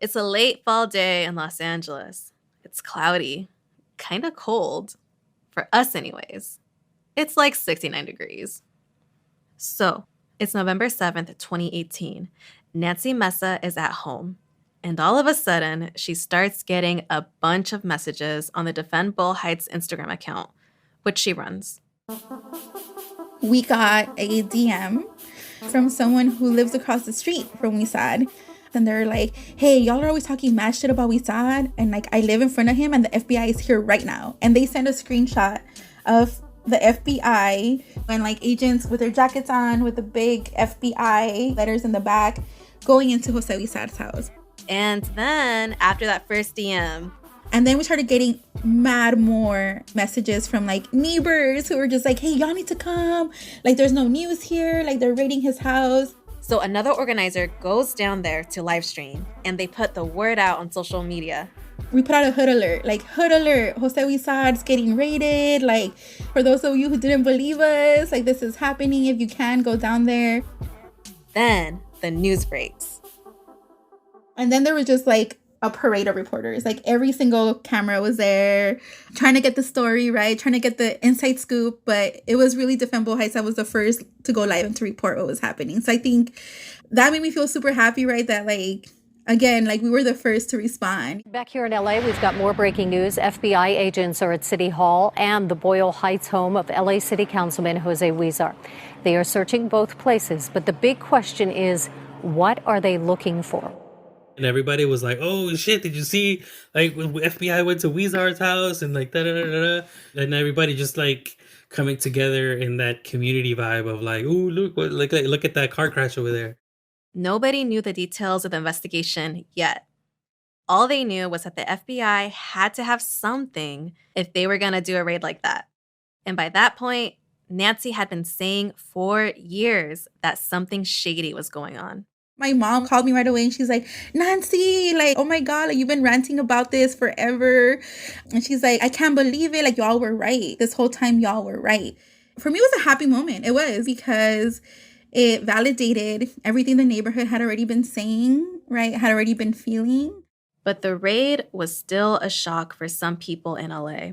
It's a late fall day in Los Angeles. It's cloudy, kind of cold. For us, anyways. It's like 69 degrees. So, it's November 7th, 2018. Nancy Mesa is at home. And all of a sudden, she starts getting a bunch of messages on the Defend Boyle Heights Instagram account, which she runs. We got a DM from someone who lives across the street from Huizar. And they're like, hey, y'all are always talking mad shit about Huizar. And like, I live in front of him and the FBI is here right now. And they send a screenshot of the FBI and like agents with their jackets on with the big FBI letters in the back going into Jose Huizar's house. And then after that first DM, and then we started getting mad more messages from like neighbors who were just like, hey, y'all need to come. Like, there's no news here. Like, they're raiding his house. So another organizer goes down there to live stream and they put the word out on social media. We put out a hood alert, like, hood alert, Jose Huizar's getting raided. Like, for those of you who didn't believe us, like, this is happening. If you can, go down there. Then the news breaks. And then there was just like a parade of reporters. Like, every single camera was there trying to get the story, right? Trying to get the inside scoop. But it was really Defend Boyle Heights that was the first to go live and to report what was happening. So I think that made me feel super happy, right? That like, again, like we were the first to respond. Back here in LA, we've got more breaking news. FBI agents are at City Hall and the Boyle Heights home of LA City Councilman Jose Huizar. They are searching both places. But the big question is, what are they looking for? And everybody was like, oh, shit, did you see, like, when FBI went to Huizar's house and, like, da-da-da-da-da. And everybody just, like, coming together in that community vibe of, like, ooh, look at that car crash over there. Nobody knew the details of the investigation yet. All they knew was that the FBI had to have something if they were going to do a raid like that. And by that point, Nancy had been saying for years that something shady was going on. My mom called me right away and she's like, Nancy, like, oh my God, like, you've been ranting about this forever. And she's like, I can't believe it. Like, y'all were right. This whole time, y'all were right. For me, it was a happy moment. It was, because it validated everything the neighborhood had already been saying, right? Had already been feeling. But the raid was still a shock for some people in LA,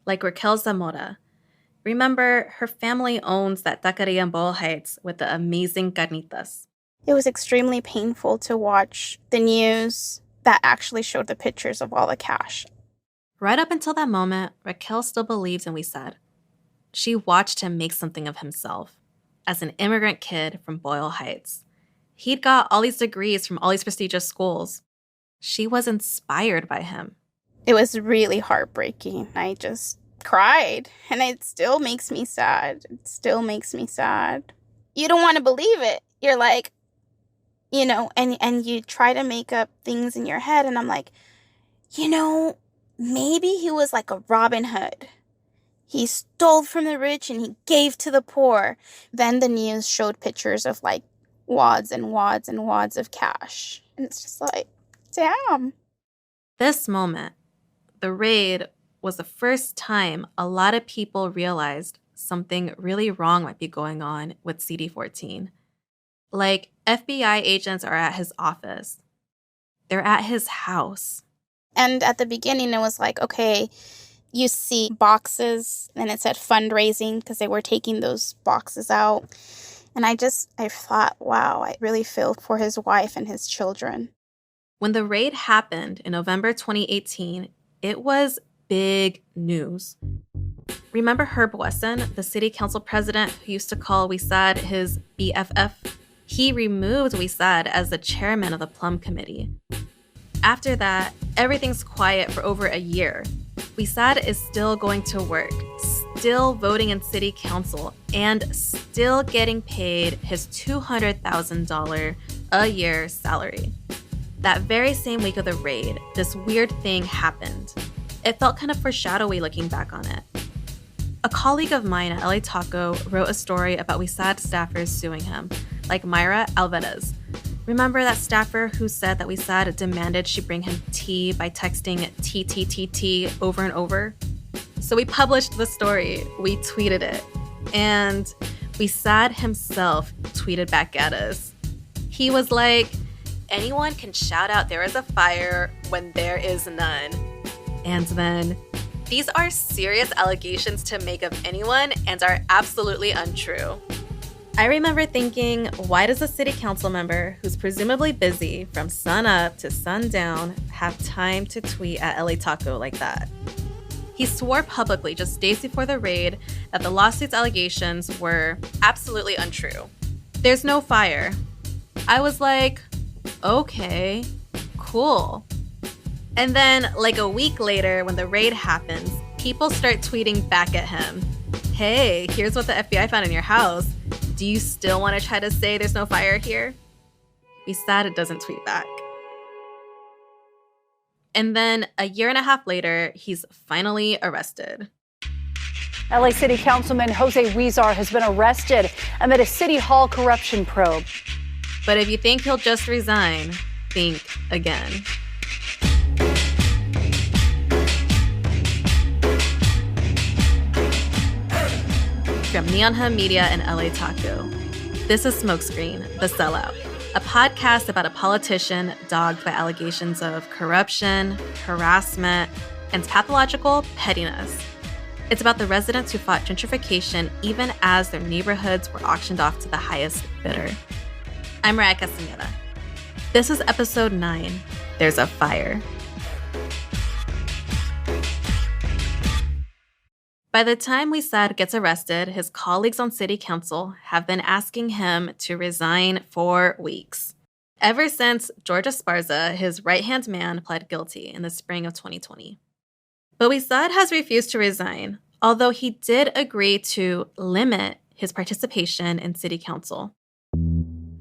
like Raquel Zamora. Remember, her family owns that taqueria in Boyle Heights with the amazing carnitas. It was extremely painful to watch the news that actually showed the pictures of all the cash. Right up until that moment, Raquel still believed in Huizar. She watched him make something of himself as an immigrant kid from Boyle Heights. He'd got all these degrees from all these prestigious schools. She was inspired by him. It was really heartbreaking. I just cried, and it still makes me sad. It still makes me sad. You don't want to believe it. You're like, you know, and you try to make up things in your head. And I'm like, you know, maybe he was like a Robin Hood. He stole from the rich and he gave to the poor. Then the news showed pictures of like wads and wads and wads of cash. And it's just like, damn. This moment, the raid, was the first time a lot of people realized something really wrong might be going on with CD14. Like, FBI agents are at his office. They're at his house. And at the beginning, it was like, okay, you see boxes and it said fundraising because they were taking those boxes out. And I thought, wow, I really feel for his wife and his children. When the raid happened in November 2018, it was big news. Remember Herb Wesson, the city council president who used to call Huizar his BFF? He removed Huizar as the chairman of the Plum Committee. After that, everything's quiet for over a year. Huizar is still going to work, still voting in city council, and still getting paid his $200,000 a year salary. That very same week of the raid, this weird thing happened. It felt kind of foreshadowy looking back on it. A colleague of mine at LA Taco wrote a story about Huizar staffers suing him, like Mayra Alvarez. Remember that staffer who said that Huizar demanded she bring him tea by texting TTTT over and over? So we published the story, we tweeted it, and Huizar himself tweeted back at us. He was like, anyone can shout out there is a fire when there is none. And then, these are serious allegations to make of anyone and are absolutely untrue. I remember thinking, why does a city council member who's presumably busy from sun up to sundown have time to tweet at LA Taco like that? He swore publicly just days before the raid that the lawsuit's allegations were absolutely untrue. There's no fire. I was like, okay, cool. And then, like a week later, when the raid happens, people start tweeting back at him. Hey, here's what the FBI found in your house. Do you still want to try to say there's no fire here? Huizar doesn't tweet back. And then a year and a half later, he's finally arrested. LA City Councilman Jose Huizar has been arrested amid a City Hall corruption probe. But if you think he'll just resign, think again. From Neon Hum Media and LA Taco, this is Smokescreen, The Sellout, a podcast about a politician dogged by allegations of corruption, harassment, and pathological pettiness. It's about the residents who fought gentrification even as their neighborhoods were auctioned off to the highest bidder. I'm Mariah. This is episode 9, There's a Fire. By the time Huizar gets arrested, his colleagues on city council have been asking him to resign for weeks. Ever since George Esparza, his right-hand man, pled guilty in the spring of 2020. But Huizar has refused to resign, although he did agree to limit his participation in city council.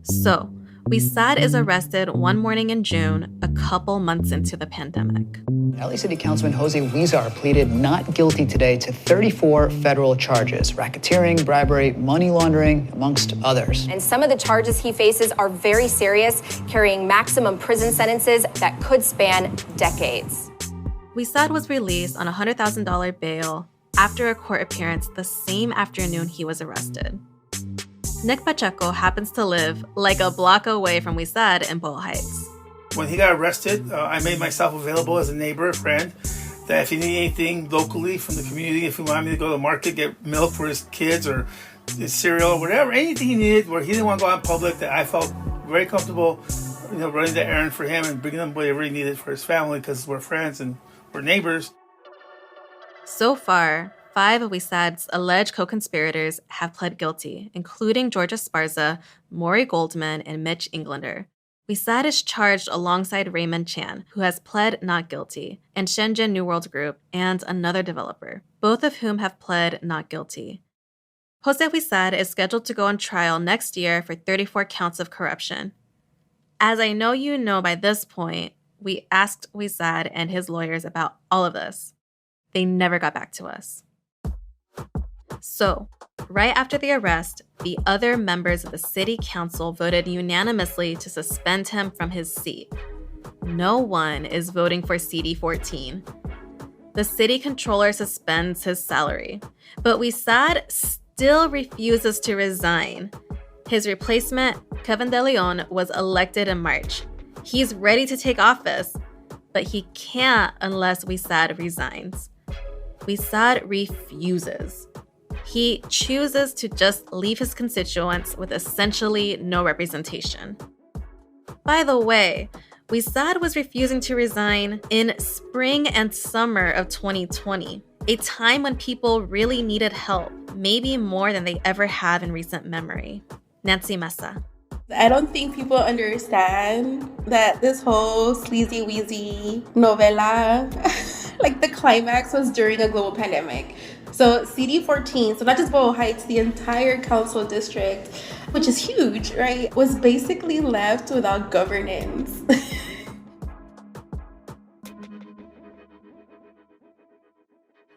So, Huizar is arrested one morning in June, a couple months into the pandemic. LA City Councilman Jose Huizar pleaded not guilty today to 34 federal charges: racketeering, bribery, money laundering, amongst others. And some of the charges he faces are very serious, carrying maximum prison sentences that could span decades. Huizar was released on a $100,000 bail after a court appearance the same afternoon he was arrested. Nick Pacheco happens to live like a block away from Huizar in Boyle Heights. When he got arrested, I made myself available as a neighbor, a friend, that if he needed anything locally from the community, if he wanted me to go to the market, get milk for his kids or his cereal or whatever, anything he needed where he didn't want to go out in public, that I felt very comfortable, running the errand for him and bringing him whatever he needed for his family because we're friends and we're neighbors. So far, 5 of Huizar's alleged co-conspirators have pled guilty, including George Esparza, Maury Goldman, and Mitch Englander. Huizar is charged alongside Raymond Chan, who has pled not guilty, and Shenzhen New World Group, and another developer, both of whom have pled not guilty. Jose Huizar is scheduled to go on trial next year for 34 counts of corruption. As I know you know by this point, we asked Huizar and his lawyers about all of this. They never got back to us. So, right after the arrest, the other members of the city council voted unanimously to suspend him from his seat. No one is voting for CD14. The city controller suspends his salary, but Huizar still refuses to resign. His replacement, Kevin De Leon, was elected in March. He's ready to take office, but he can't unless Huizar resigns. Huizar refuses. He chooses to just leave his constituents with essentially no representation. By the way, Huizar was refusing to resign in spring and summer of 2020, a time when people really needed help, maybe more than they ever have in recent memory. Nancy Mesa. I don't think people understand that this whole sleazy weezy novela, like the climax was during a global pandemic. So CD14, so not just Boyle Heights, the entire council district, which is huge, right, was basically left without governance.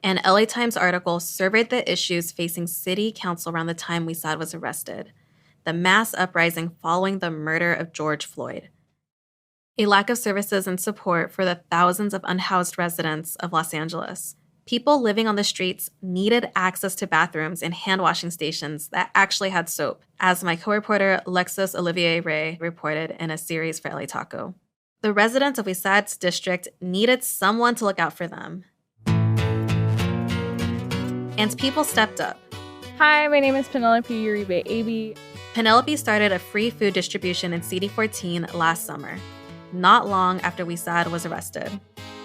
An LA Times article surveyed the issues facing city council around the time Huizar was arrested. The mass uprising following the murder of George Floyd. A lack of services and support for the thousands of unhoused residents of Los Angeles. People living on the streets needed access to bathrooms and hand washing stations that actually had soap, as my co-reporter Alexis Olivier Ray reported in a series for LA Taco. The residents of Huizar's district needed someone to look out for them. And people stepped up. Hi, my name is Penelope Uribe Aby. Penelope started a free food distribution in CD14 last summer, not long after Huizar was arrested.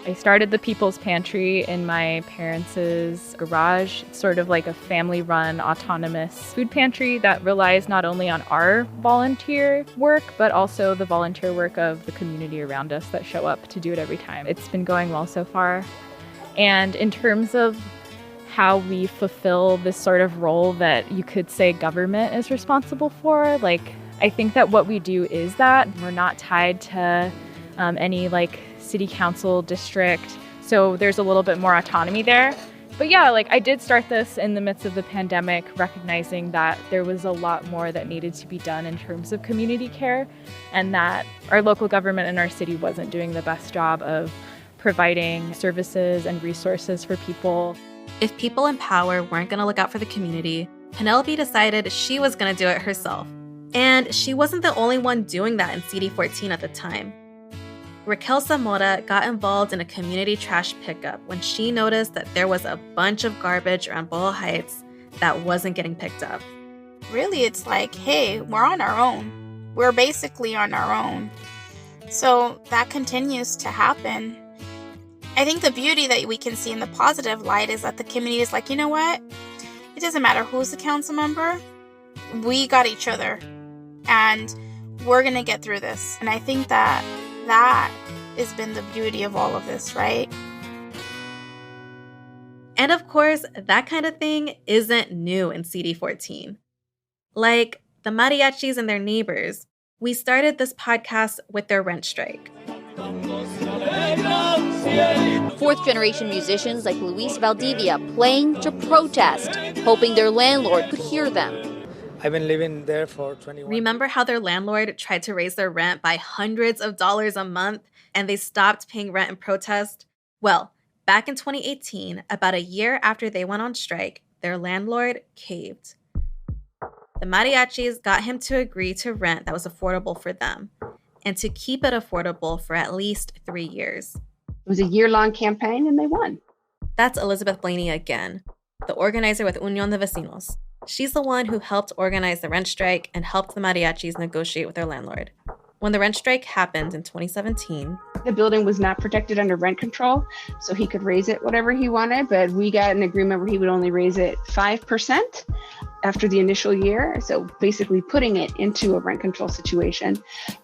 I started the People's Pantry in my parents' garage. It's sort of like a family-run, autonomous food pantry that relies not only on our volunteer work, but also the volunteer work of the community around us that show up to do it every time. It's been going well so far. And in terms of how we fulfill this sort of role that you could say government is responsible for, I think that what we do is that. We're not tied to any city council district, so there's a little bit more autonomy there. But yeah, I did start this in the midst of the pandemic, recognizing that there was a lot more that needed to be done in terms of community care, and that our local government in our city wasn't doing the best job of providing services and resources for people. If people in power weren't going to look out for the community, Penelope decided she was going to do it herself. And she wasn't the only one doing that in CD14 at the time. Raquel Zamora got involved in a community trash pickup when she noticed that there was a bunch of garbage around Boyle Heights that wasn't getting picked up. Really, it's like, hey, we're on our own. We're basically on our own. So that continues to happen. I think the beauty that we can see in the positive light is that the community is like, you know what? It doesn't matter who's the council member. We got each other. And we're going to get through this. And I think that has been the beauty of all of this, right? And of course, that kind of thing isn't new in CD14. Like the mariachis and their neighbors, we started this podcast with their rent strike. Fourth-generation musicians like Luis Valdivia playing to protest, hoping their landlord could hear them. I've been living there for 21 Remember how their landlord tried to raise their rent by hundreds of dollars a month and they stopped paying rent in protest? Well, back in 2018, about a year after they went on strike, their landlord caved. The mariachis got him to agree to rent that was affordable for them and to keep it affordable for at least 3 years. It was a year-long campaign and they won. That's Elizabeth Blaney again, the organizer with Unión de Vecinos. She's the one who helped organize the rent strike and helped the mariachis negotiate with their landlord. When the rent strike happened in 2017, the building was not protected under rent control, so he could raise it whatever he wanted, but we got an agreement where he would only raise it 5% after the initial year, so basically putting it into a rent control situation.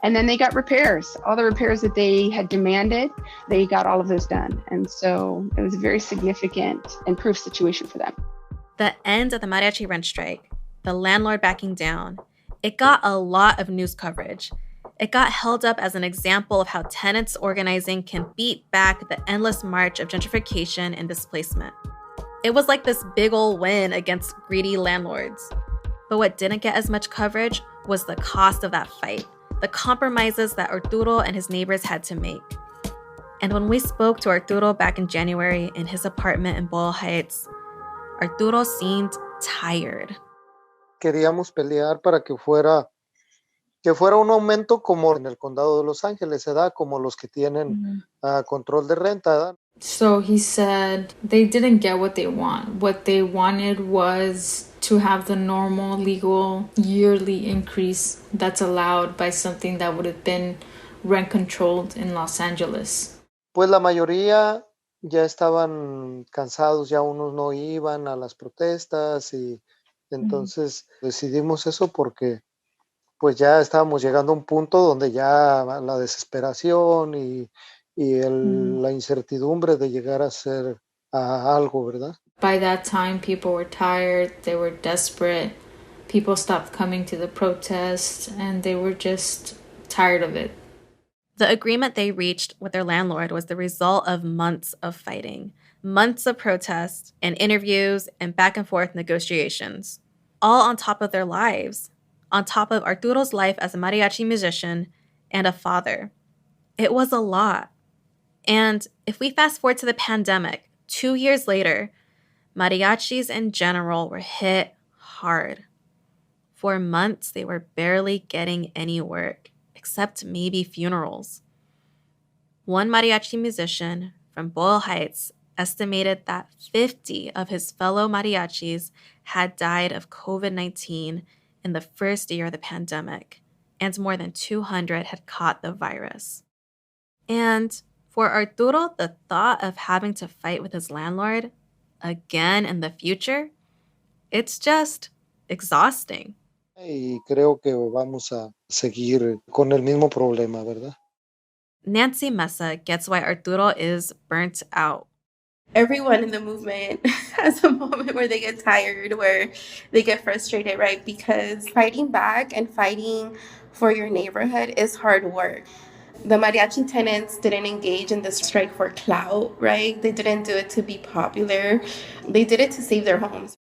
And then they got repairs. All the repairs that they had demanded, they got all of those done. And so it was a very significant improved situation for them. The end of the mariachi rent strike, the landlord backing down, it got a lot of news coverage. It got held up as an example of how tenants organizing can beat back the endless march of gentrification and displacement. It was like this big ol' win against greedy landlords. But what didn't get as much coverage was the cost of that fight, the compromises that Arturo and his neighbors had to make. And when we spoke to Arturo back in January in his apartment in Boyle Heights, Arturo seemed tired. Queríamos pelear para que fuera un aumento como en el condado de Los Ángeles, ¿verdad? Como los que tienen control de renta, ¿verdad? So he said they didn't get what they want. What they wanted was to have the normal legal yearly increase that's allowed by something that would have been rent controlled in Los Angeles. Pues la mayoría ya estaban cansados, ya unos no iban a las protestas y entonces decidimos eso porque pues ya estábamos llegando a un punto donde ya la desesperación y la incertidumbre de llegar a ser a algo, ¿verdad? By that time, people were tired, they were desperate, people stopped coming to the protests, and they were just tired of it. The agreement they reached with their landlord was the result of months of fighting, months of protests and interviews and back and forth negotiations, all on top of their lives, on top of Arturo's life as a mariachi musician and a father. It was a lot. And if we fast forward to the pandemic, 2 years later, mariachis in general were hit hard. For months, they were barely getting any work, except maybe funerals. One mariachi musician from Boyle Heights estimated that 50 of his fellow mariachis had died of COVID-19 in the first year of the pandemic, and more than 200 had caught the virus. And for Arturo, the thought of having to fight with his landlord again in the future, it's just exhausting. Y creo que vamos a seguir con el mismo problema, ¿verdad? Nancy Mesa gets why Arturo is burnt out. Everyone in the movement has a moment where they get tired, where they get frustrated, right? Because fighting back and fighting for your neighborhood is hard work. The mariachi tenants didn't engage in the strike for clout, right? They didn't do it to be popular. They did it to save their homes.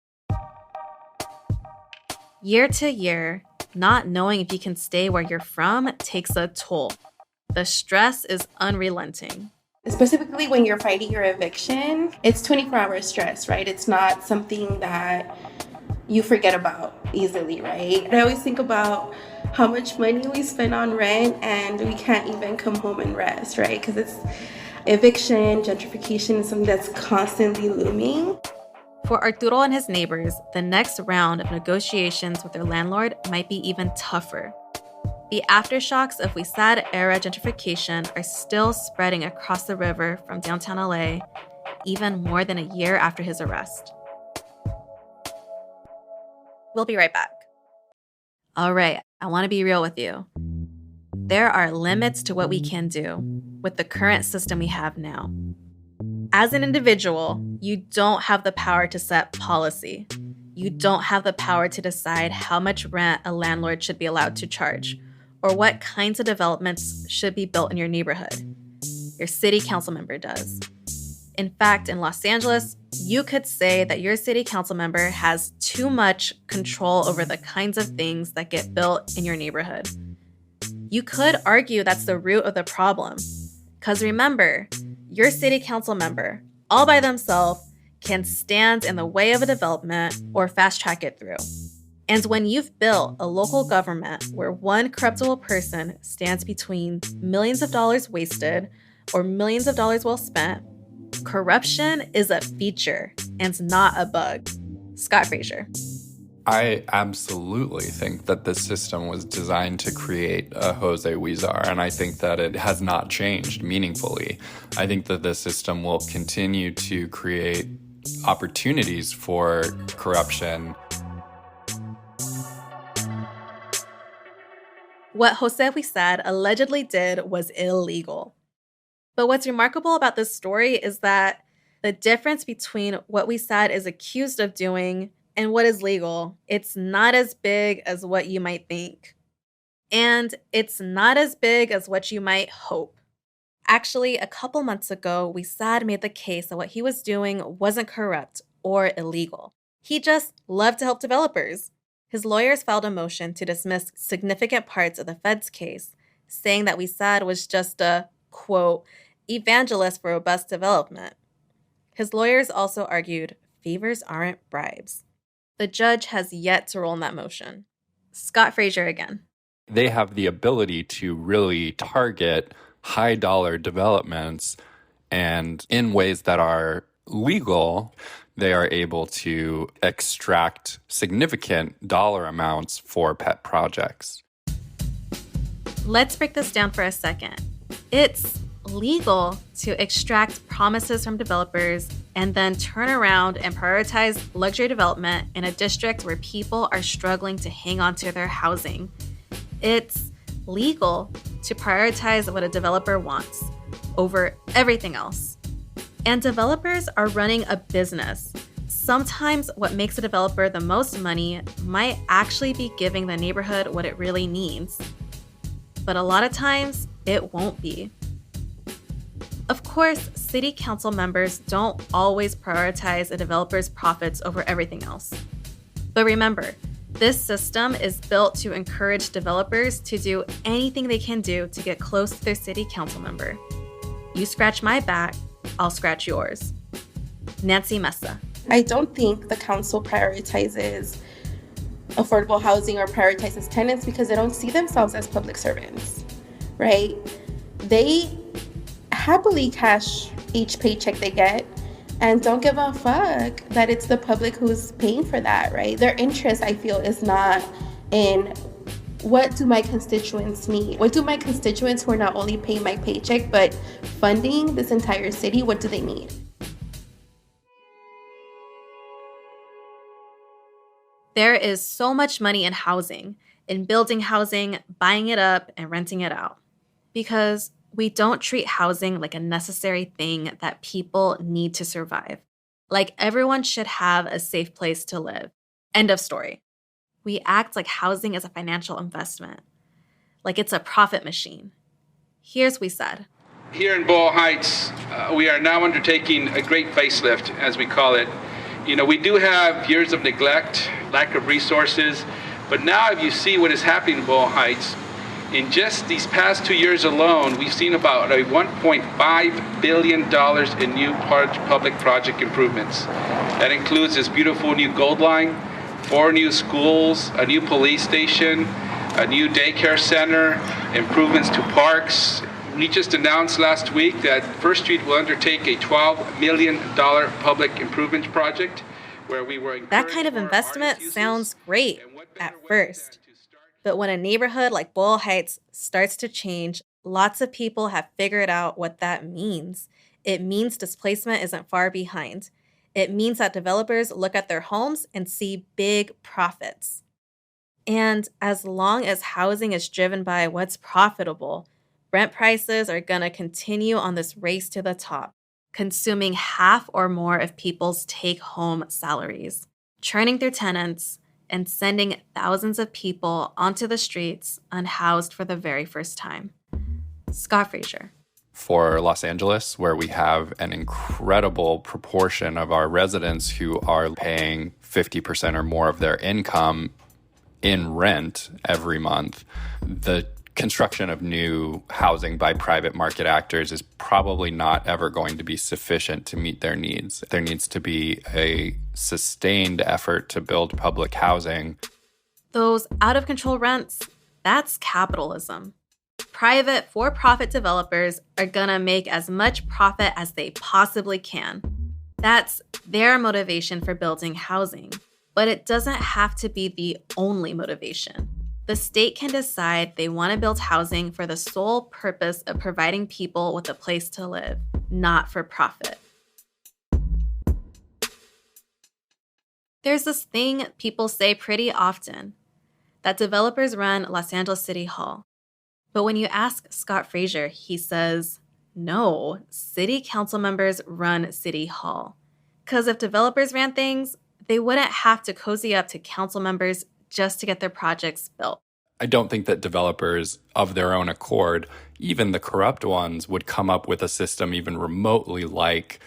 Year to year, not knowing if you can stay where you're from takes a toll. The stress is unrelenting. Specifically when you're fighting your eviction, it's 24-hour stress, right? It's not something that you forget about easily, right? I always think about how much money we spend on rent and we can't even come home and rest, right? Because it's eviction, gentrification is something that's constantly looming. For Arturo and his neighbors, the next round of negotiations with their landlord might be even tougher. The aftershocks of Huizar-era gentrification are still spreading across the river from downtown LA, even more than a year after his arrest. We'll be right back. All right, I want to be real with you. There are limits to what we can do with the current system we have now. As an individual, you don't have the power to set policy. You don't have the power to decide how much rent a landlord should be allowed to charge, or what kinds of developments should be built in your neighborhood. Your city council member does. In fact, in Los Angeles, you could say that your city council member has too much control over the kinds of things that get built in your neighborhood. You could argue that's the root of the problem. Because remember, your city council member, all by themselves, can stand in the way of a development or fast track it through. And when you've built a local government where one corruptible person stands between millions of dollars wasted or millions of dollars well spent, corruption is a feature and not a bug. Scott Frazier. I absolutely think that this system was designed to create a Jose Huizar, and I think that it has not changed meaningfully. I think that the system will continue to create opportunities for corruption. What Jose Huizar allegedly did was illegal. But what's remarkable about this story is that the difference between what Huizar is accused of doing and what is legal, it's not as big as what you might think. And it's not as big as what you might hope. Actually, a couple months ago, Huizar made the case that what he was doing wasn't corrupt or illegal. He just loved to help developers. His lawyers filed a motion to dismiss significant parts of the Fed's case, saying that Huizar was just a, quote, evangelist for robust development. His lawyers also argued favors aren't bribes. The judge has yet to rule on that motion. Scott Frazier again. They have the ability to really target high-dollar developments, and in ways that are legal, they are able to extract significant dollar amounts for pet projects. Let's break this down for a second. It's legal to extract promises from developers and then turn around and prioritize luxury development in a district where people are struggling to hang on to their housing. It's legal to prioritize what a developer wants over everything else. And developers are running a business. Sometimes what makes a developer the most money might actually be giving the neighborhood what it really needs. But a lot of times, it won't be. Of course, city council members don't always prioritize a developer's profits over everything else. But remember, this system is built to encourage developers to do anything they can do to get close to their city council member. You scratch my back, I'll scratch yours. Nancy Mesa. I don't think the council prioritizes affordable housing or prioritizes tenants because they don't see themselves as public servants, right? They happily cash each paycheck they get and don't give a fuck that it's the public who's paying for that, right? Their interest, I feel, is not in what do my constituents need? What do my constituents who are not only paying my paycheck but funding this entire city, what do they need? There is so much money in housing, in building housing, buying it up, and renting it out. Because we don't treat housing like a necessary thing that people need to survive. Like everyone should have a safe place to live. End of story. We act like housing is a financial investment, like it's a profit machine. Here's what we said. Here in Boyle Heights, we are now undertaking a great facelift, as we call it. You know, we do have years of neglect, lack of resources, but now if you see what is happening in Boyle Heights, in just these past 2 years alone, we've seen about a $1.5 billion in new public project improvements. That includes this beautiful new Gold Line, 4 new schools, a new police station, a new daycare center, improvements to parks. We just announced last week that First Street will undertake a $12 million public improvement project where we were that kind of investment sounds great at first. But when a neighborhood like Boyle Heights starts to change, lots of people have figured out what that means. It means displacement isn't far behind. It means that developers look at their homes and see big profits. And as long as housing is driven by what's profitable, rent prices are going to continue on this race to the top, consuming half or more of people's take-home salaries, churning through tenants, and sending thousands of people onto the streets unhoused for the very first time. Scott Frazier. For Los Angeles, where we have an incredible proportion of our residents who are paying 50% or more of their income in rent every month, the construction of new housing by private market actors is probably not ever going to be sufficient to meet their needs. There needs to be a sustained effort to build public housing. Those out-of-control rents, that's capitalism. Private, for-profit developers are gonna make as much profit as they possibly can. That's their motivation for building housing. But it doesn't have to be the only motivation. The state can decide they want to build housing for the sole purpose of providing people with a place to live, not for profit. There's this thing people say pretty often, that developers run Los Angeles City Hall. But when you ask Scott Frazier, he says, no, city council members run City Hall. Because if developers ran things, they wouldn't have to cozy up to council members just to get their projects built. I don't think that developers of their own accord, even the corrupt ones, would come up with a system even remotely like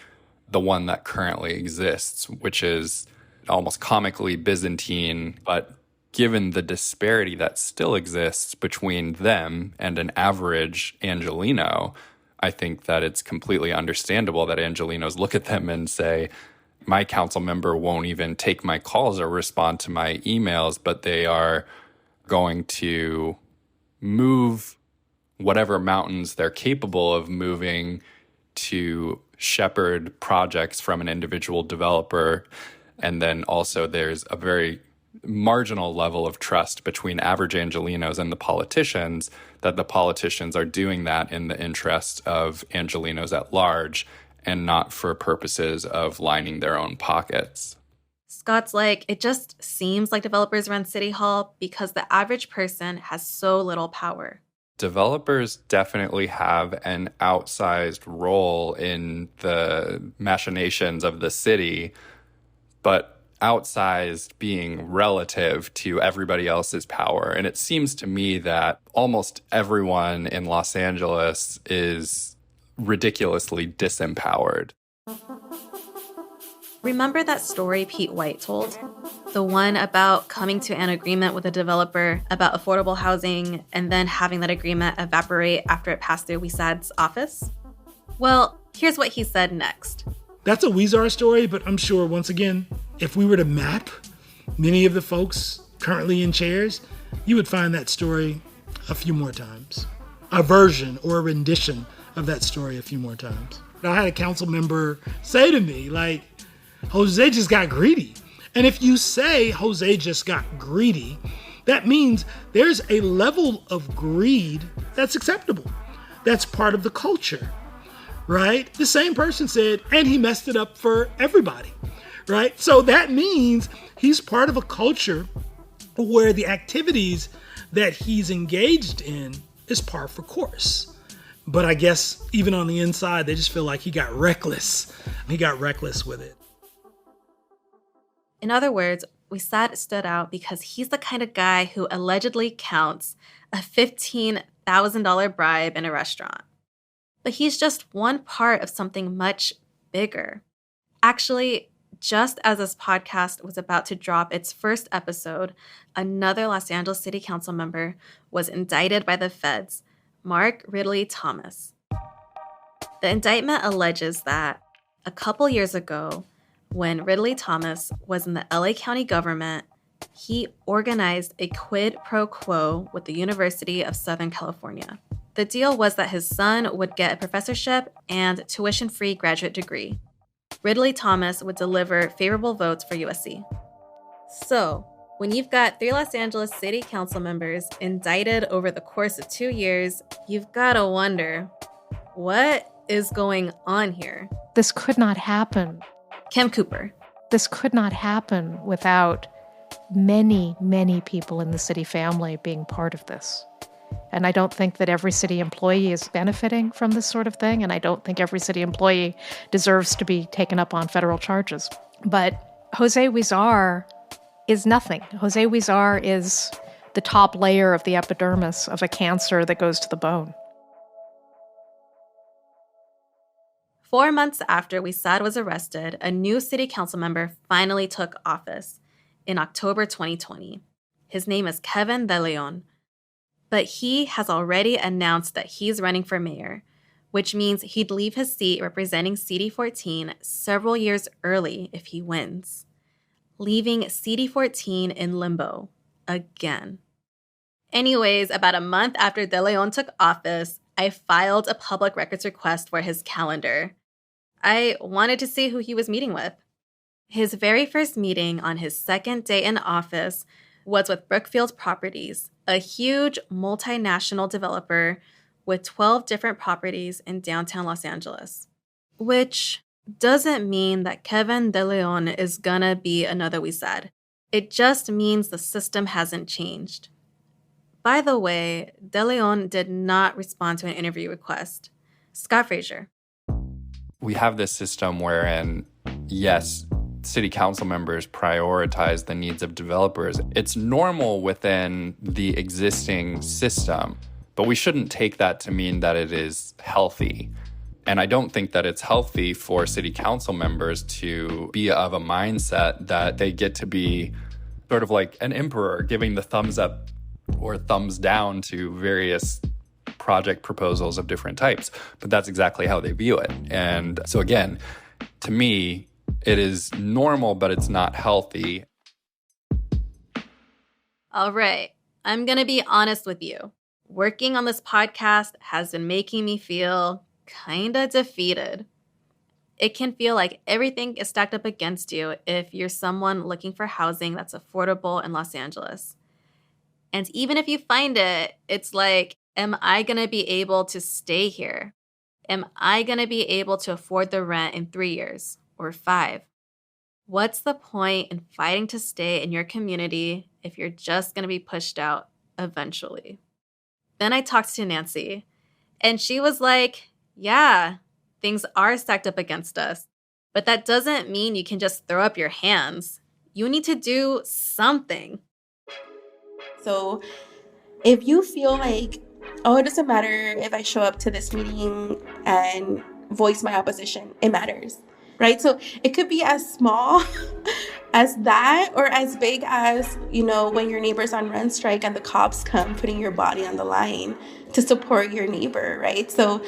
the one that currently exists, which is almost comically Byzantine. But given the disparity that still exists between them and an average Angelino, I think that it's completely understandable that Angelinos look at them and say, my council member won't even take my calls or respond to my emails, but they are going to move whatever mountains they're capable of moving to shepherd projects from an individual developer. And then also there's a very marginal level of trust between average Angelinos and the politicians, that the politicians are doing that in the interest of Angelinos at large and not for purposes of lining their own pockets. Scott's like, it just seems like developers run City Hall because the average person has so little power. Developers definitely have an outsized role in the machinations of the city, but outsized being relative to everybody else's power. And it seems to me that almost everyone in Los Angeles is ridiculously disempowered. Remember that story Pete White told? The one about coming to an agreement with a developer about affordable housing and then having that agreement evaporate after it passed through Huizar's office? Well, here's what he said next. That's a Huizar story, but I'm sure, once again, if we were to map many of the folks currently in chairs, you would find that story a few more times. A version or a rendition of that story a few more times. I had a council member say to me, like, Jose just got greedy. And if you say Jose just got greedy, that means there's a level of greed that's acceptable. That's part of the culture, right? The same person said, and he messed it up for everybody, right? So that means he's part of a culture where the activities that he's engaged in is par for course. But I guess even on the inside, they just feel like he got reckless. He got reckless with it. In other words, Huizar stood out because he's the kind of guy who allegedly counts a $15,000 bribe in a restaurant. But he's just one part of something much bigger. Actually, just as this podcast was about to drop its first episode, another Los Angeles City Council member was indicted by the feds, Mark Ridley Thomas. The indictment alleges that a couple years ago, when Ridley Thomas was in the LA County government, he organized a quid pro quo with the University of Southern California. The deal was that his son would get a professorship and tuition-free graduate degree. Ridley Thomas would deliver favorable votes for USC. So, when you've got 3 Los Angeles City Council members indicted over the course of 2 years, you've got to wonder, what is going on here? This could not happen. Kim Cooper. This could not happen without many, many people in the city family being part of this. And I don't think that every city employee is benefiting from this sort of thing, and I don't think every city employee deserves to be taken up on federal charges. But Jose Huizar is nothing. Jose Huizar is the top layer of the epidermis of a cancer that goes to the bone. 4 months after Huizar was arrested, a new city council member finally took office in October 2020. His name is Kevin De Leon. But he has already announced that he's running for mayor, which means he'd leave his seat representing CD14 several years early if he wins, leaving CD14 in limbo again. Anyways, about a month after De Leon took office, I filed a public records request for his calendar. I wanted to see who he was meeting with. His very first meeting on his second day in office was with Brookfield Properties, a huge multinational developer with 12 different properties in downtown Los Angeles. Which doesn't mean that Kevin De Leon is gonna be another Huizar. It just means the system hasn't changed. By the way, De Leon did not respond to an interview request. Scott Frazier. We have this system wherein, yes, city council members prioritize the needs of developers. It's normal within the existing system, but we shouldn't take that to mean that it is healthy. And I don't think that it's healthy for city council members to be of a mindset that they get to be sort of like an emperor giving the thumbs up or thumbs down to various project proposals of different types. But that's exactly how they view it. And so again, to me, it is normal, but it's not healthy. All right, I'm going to be honest with you. Working on this podcast has been making me feel kind of defeated. It can feel like everything is stacked up against you if you're someone looking for housing that's affordable in Los Angeles. And even if you find it, it's like, am I going to be able to stay here? Am I going to be able to afford the rent in 3 years or 5? What's the point in fighting to stay in your community if you're just going to be pushed out eventually? Then I talked to Nancy, and she was like, yeah, things are stacked up against us, but that doesn't mean you can just throw up your hands. You need to do something. So if you feel like, oh, it doesn't matter if I show up to this meeting and voice my opposition, it matters, right? So it could be as small as that or as big as, when your neighbor's on rent strike and the cops come putting your body on the line to support your neighbor, right? So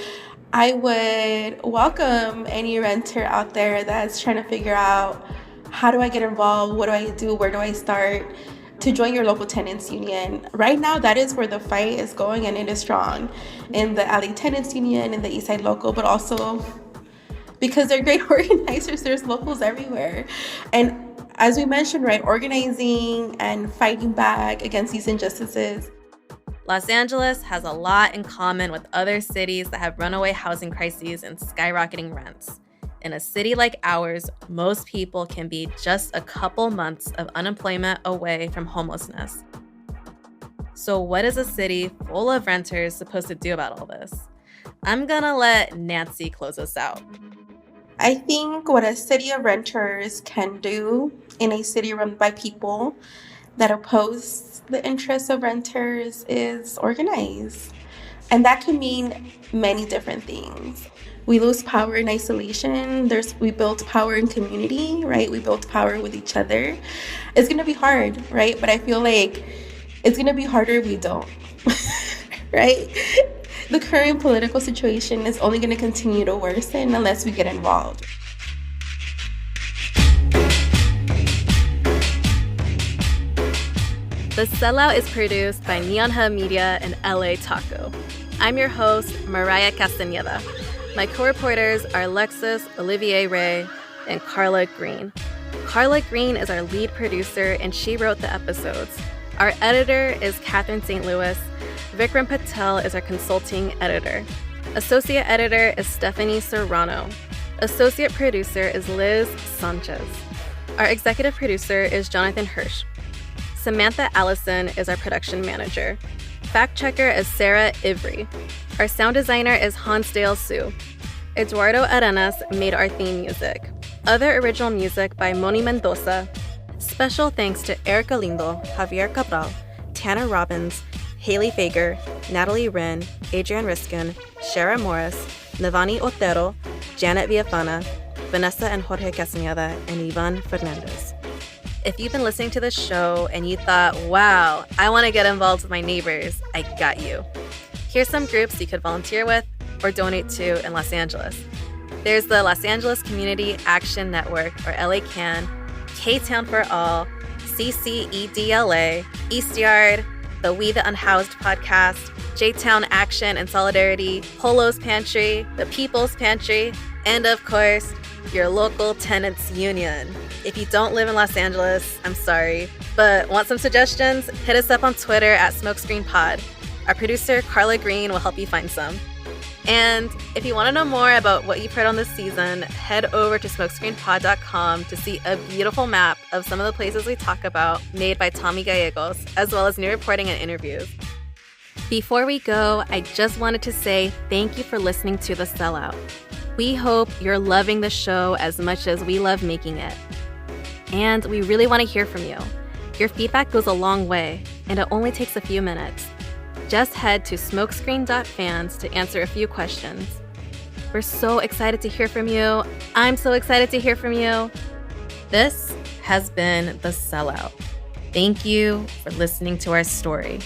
I would welcome any renter out there that's trying to figure out, how do I get involved? What do I do? Where do I start? To join your local tenants union. Right now, that is where the fight is going, and it is strong in the LA Tenants Union, in the Eastside Local, but also because they're great organizers, there's locals everywhere. And as we mentioned, right, organizing and fighting back against these injustices. Los Angeles has a lot in common with other cities that have runaway housing crises and skyrocketing rents. In a city like ours, most people can be just a couple months of unemployment away from homelessness. So what is a city full of renters supposed to do about all this? I'm gonna let Nancy close us out. I think what a city of renters can do in a city run by people that oppose the interests of renters is organize. And that can mean many different things. We lose power in isolation. We build power in community, right? We build power with each other. It's gonna be hard, right? But I feel like it's gonna be harder if we don't, right? The current political situation is only gonna continue to worsen unless we get involved. The Sellout is produced by Neon Hub Media and LA Taco. I'm your host, Mariah Castañeda. My co-reporters are Alexis Olivier Ray and Carla Green. Carla Green is our lead producer, and she wrote the episodes. Our editor is Catherine St. Louis. Vikram Patel is our consulting editor. Associate editor is Stephanie Serrano. Associate producer is Liz Sanchez. Our executive producer is Jonathan Hirsch. Samantha Allison is our production manager. Fact checker is Sarah Ivry. Our sound designer is Hansdale Sue. Eduardo Arenas made our theme music. Other original music by Moni Mendoza. Special thanks to Erica Lindo, Javier Cabral, Tanner Robbins, Haley Fager, Natalie Wren, Adrian Riskin, Shara Morris, Navani Otero, Janet Villafana, Vanessa and Jorge Castañeda, and Ivan Fernandez. If you've been listening to this show and you thought, wow, I want to get involved with my neighbors, I got you. Here's some groups you could volunteer with or donate to in Los Angeles. There's the Los Angeles Community Action Network, or LA CAN, K-Town for All, CCEDLA, East Yard, the We the Unhoused podcast, J-Town Action and Solidarity, Polo's Pantry, the People's Pantry, and of course, your local tenants union. If you don't live in Los Angeles, I'm sorry, but want some suggestions? Hit us up on Twitter at SmokescreenPod. Our producer, Carla Green, will help you find some. And if you want to know more about what you've heard on this season, head over to smokescreenpod.com to see a beautiful map of some of the places we talk about made by Tommy Gallegos, as well as new reporting and interviews. Before we go, I just wanted to say thank you for listening to The Sellout. We hope you're loving the show as much as we love making it. And we really want to hear from you. Your feedback goes a long way, and it only takes a few minutes. Just head to smokescreen.fans to answer a few questions. We're so excited to hear from you. I'm so excited to hear from you. This has been The Sellout. Thank you for listening to our story.